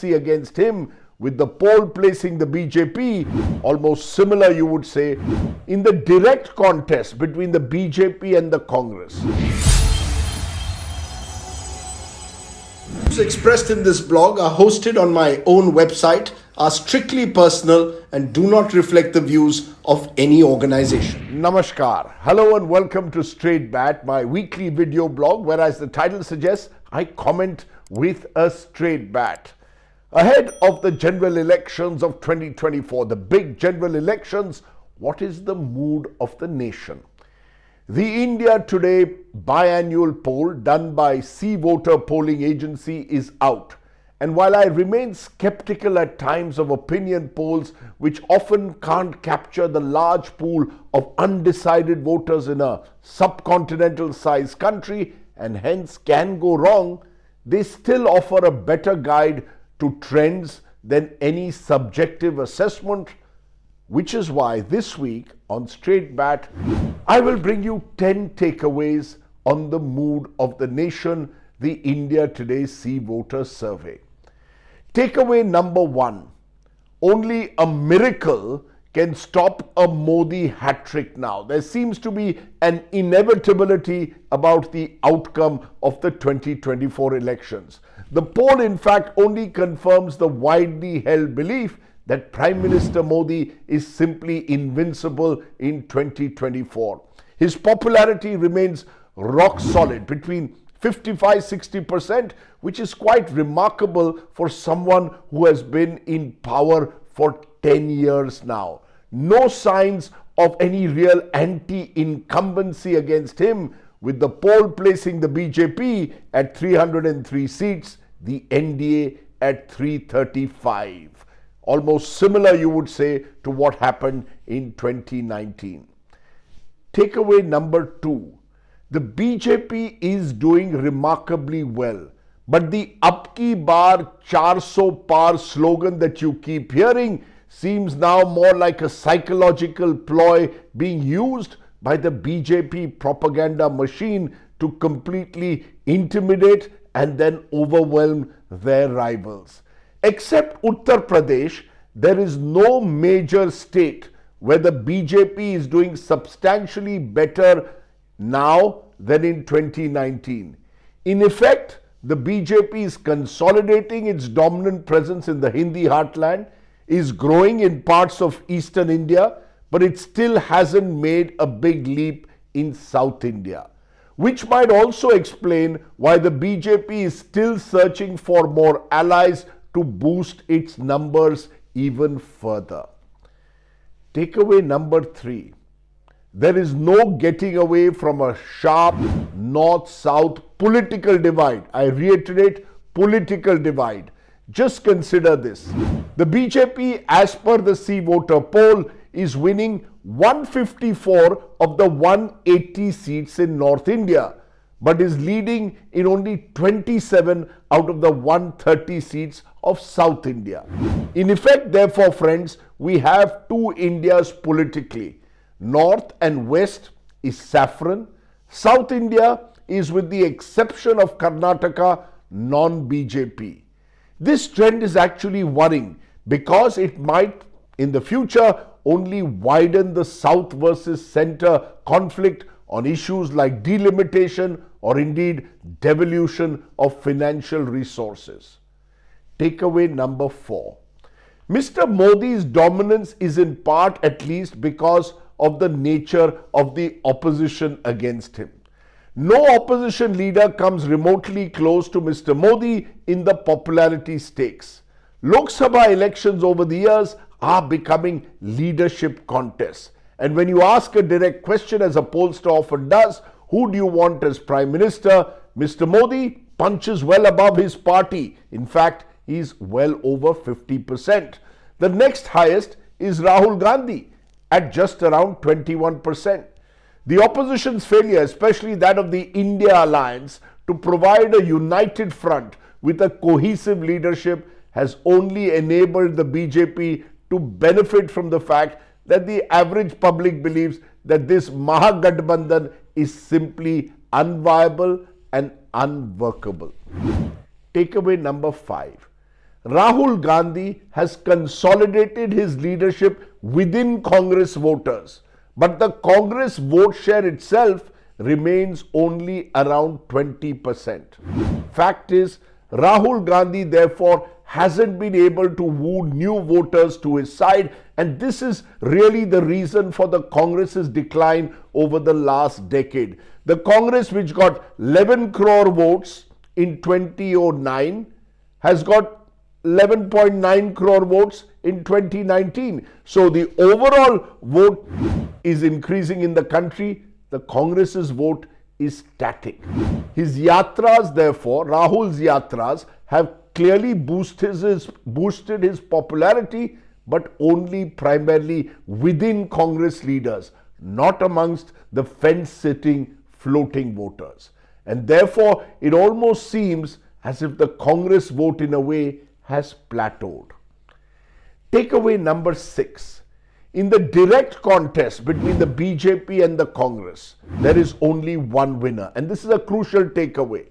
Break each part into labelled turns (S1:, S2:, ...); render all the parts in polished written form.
S1: against him, with the poll placing the BJP, almost similar you would say, in the direct contest between the BJP and the Congress.
S2: Views expressed in this blog are hosted on my own website, are strictly personal and do not reflect the views of any organization.
S1: Namaskar. Hello and welcome to Straight Bat, my weekly video blog where, as the title suggests, I comment with a straight bat. Ahead of the general elections of 2024, the big general elections, what is the mood of the nation? The India Today biannual poll done by C Voter polling agency is out. And while I remain skeptical at times of opinion polls which often can't capture the large pool of undecided voters in a subcontinental sized country and hence can go wrong, they still offer a better guide to trends than any subjective assessment, which is why this week on Straight Bat, I will bring you 10 takeaways on the mood of the nation, the India Today C Voter survey. Takeaway number 1, only a miracle can stop a Modi hat-trick now. There seems to be an inevitability about the outcome of the 2024 elections. The poll, in fact, only confirms the widely held belief that Prime Minister Modi is simply invincible in 2024. His popularity remains rock solid between 55-60%, which is quite remarkable for someone who has been in power for 10 years now. No signs of any real anti-incumbency against him, with the poll placing the BJP at 303 seats, the NDA at 335. Almost similar, you would say, to what happened in 2019. Takeaway number 2. The BJP is doing remarkably well, but the "Ab ki baar 400 par" slogan that you keep hearing seems now more like a psychological ploy being used by the BJP propaganda machine to completely intimidate and then overwhelm their rivals. Except Uttar Pradesh, there is no major state where the BJP is doing substantially better now than in 2019. In effect, the BJP is consolidating its dominant presence in the Hindi heartland, is growing in parts of eastern India, but it still hasn't made a big leap in South India, which might also explain why the BJP is still searching for more allies to boost its numbers even further. Takeaway number 3. There is no getting away from a sharp north-south political divide. I reiterate, political divide. Just consider this. The BJP, as per the C Voter poll, is winning 154 of the 180 seats in North India, but is leading in only 27 out of the 130 seats of South India. In effect, therefore, friends, we have two Indias politically. North and West is saffron. South India is, with the exception of Karnataka, non-BJP. This trend is actually worrying because it might, in the future, only widen the South versus Centre conflict on issues like delimitation or indeed devolution of financial resources. Takeaway number 4. Mr. Modi's dominance is in part, at least, because of the nature of the opposition against him. No opposition leader comes remotely close to Mr. Modi in the popularity stakes. Lok Sabha elections over the years are becoming leadership contests. And when you ask a direct question, as a pollster often does, who do you want as Prime Minister? Mr. Modi punches well above his party. In fact, he's well over 50%. The next highest is Rahul Gandhi at just around 21%. The opposition's failure, especially that of the India Alliance, to provide a united front with a cohesive leadership has only enabled the BJP to benefit from the fact that the average public believes that this Mahagathbandhan is simply unviable and unworkable. Takeaway number 5. Rahul Gandhi has consolidated his leadership within Congress voters, but the Congress vote share itself remains only around 20%. Fact is, Rahul Gandhi therefore hasn't been able to woo new voters to his side, and this is really the reason for the Congress's decline over the last decade. The Congress, which got 11 crore votes in 2009, has got 11.9 crore votes in 2019. So the overall vote is increasing in the country. The Congress's vote is static. His yatras, therefore, Rahul's yatras, have clearly boosted his popularity, but only primarily within Congress leaders, not amongst the fence-sitting, floating voters. And therefore, it almost seems as if the Congress vote in a way has plateaued. Takeaway number 6. In the direct contest between the BJP and the Congress, there is only one winner. And this is a crucial takeaway.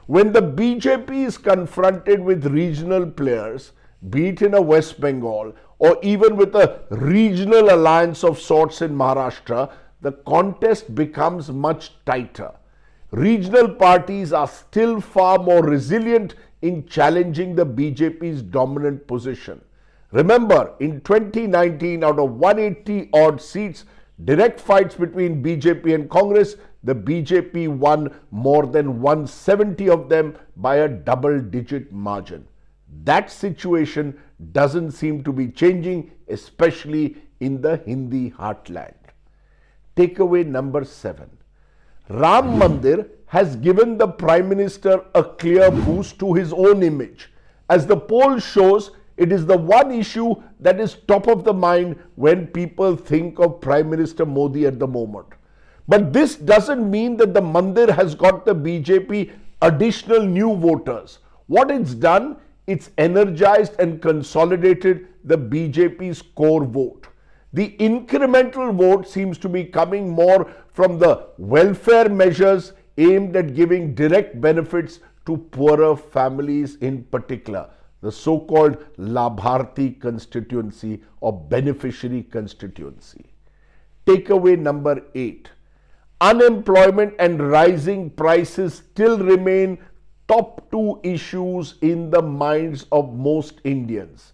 S1: When the BJP is confronted with regional players, be it in a West Bengal or even with a regional alliance of sorts in Maharashtra, the contest becomes much tighter. Regional parties are still far more resilient in challenging the BJP's dominant position. Remember, in 2019, out of 180 odd seats, direct fights between BJP and Congress, the BJP won more than 170 of them by a double-digit margin. That situation doesn't seem to be changing, especially in the Hindi heartland. Takeaway number 7. Ram Mandir has given the Prime Minister a clear boost to his own image. As the poll shows, it is the one issue that is top of the mind when people think of Prime Minister Modi at the moment. But this doesn't mean that the Mandir has got the BJP additional new voters. What it's done, it's energized and consolidated the BJP's core vote. The incremental vote seems to be coming more from the welfare measures aimed at giving direct benefits to poorer families in particular, the so-called Labharti constituency or beneficiary constituency. Takeaway number 8. Unemployment and rising prices still remain top 2 issues in the minds of most Indians.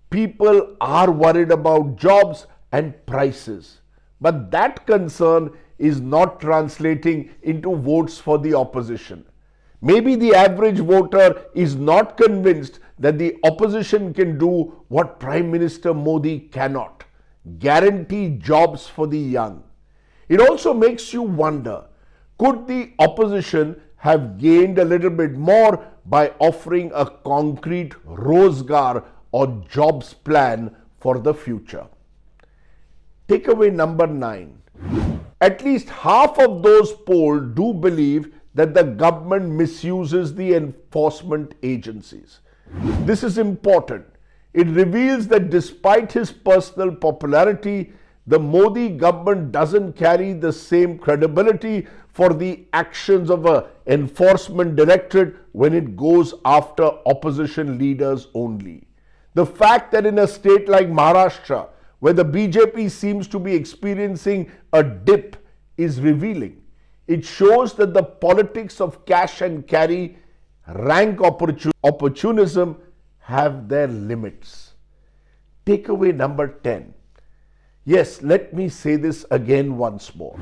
S1: People are worried about jobs and prices, but that concern is not translating into votes for the opposition. Maybe the average voter is not convinced that the opposition can do what Prime Minister Modi cannot: guarantee jobs for the young. It also makes you wonder, could the opposition have gained a little bit more by offering a concrete rozgar or jobs plan for the future? Takeaway number 9. At least half of those polled do believe that the government misuses the enforcement agencies. This is important. It reveals that despite his personal popularity, the Modi government doesn't carry the same credibility for the actions of an enforcement directorate when it goes after opposition leaders only. The fact that in a state like Maharashtra, where the BJP seems to be experiencing a dip, is revealing. It shows that the politics of cash and carry, rank opportunism have their limits. Takeaway number 10. Yes, let me say this again once more.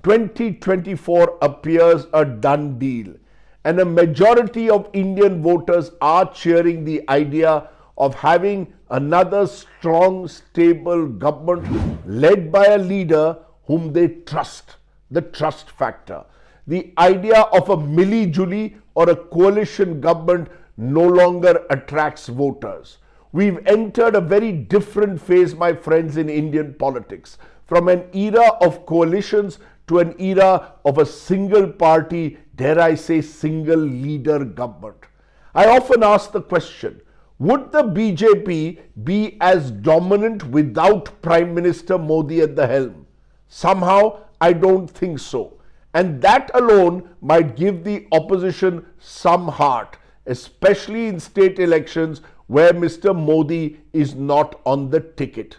S1: 2024 appears a done deal, and a majority of Indian voters are cheering the idea of having another strong, stable government led by a leader whom they trust, the trust factor. The idea of a milli-julli or a coalition government no longer attracts voters. We've entered a very different phase, my friends, in Indian politics, from an era of coalitions to an era of a single party, dare I say, single leader government. I often ask the question, would the BJP be as dominant without Prime Minister Modi at the helm? Somehow, I don't think so. And that alone might give the opposition some heart, especially in state elections where Mr. Modi is not on the ticket.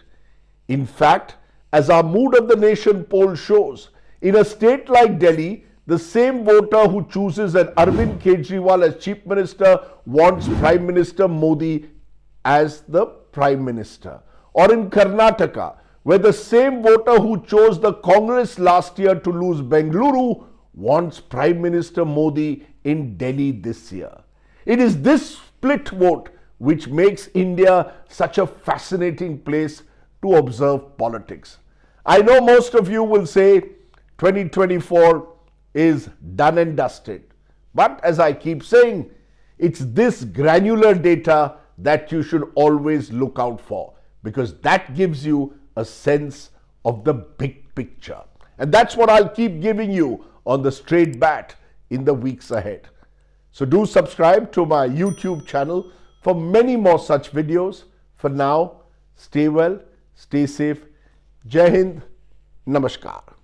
S1: In fact, as our Mood of the Nation poll shows, in a state like Delhi, the same voter who chooses an Arvind Kejriwal as Chief Minister wants Prime Minister Modi as the Prime Minister. Or in Karnataka, where the same voter who chose the Congress last year to lose Bengaluru wants Prime Minister Modi in Delhi this year. It is this split vote which makes India such a fascinating place to observe politics. I know most of you will say 2024 is done and dusted. But as I keep saying, it's this granular data that you should always look out for, because that gives you a sense of the big picture. And that's what I'll keep giving you on the Straight Bat in the weeks ahead. So do subscribe to my YouTube channel for many more such videos. For now, stay well, stay safe. Jai Hind, Namaskar.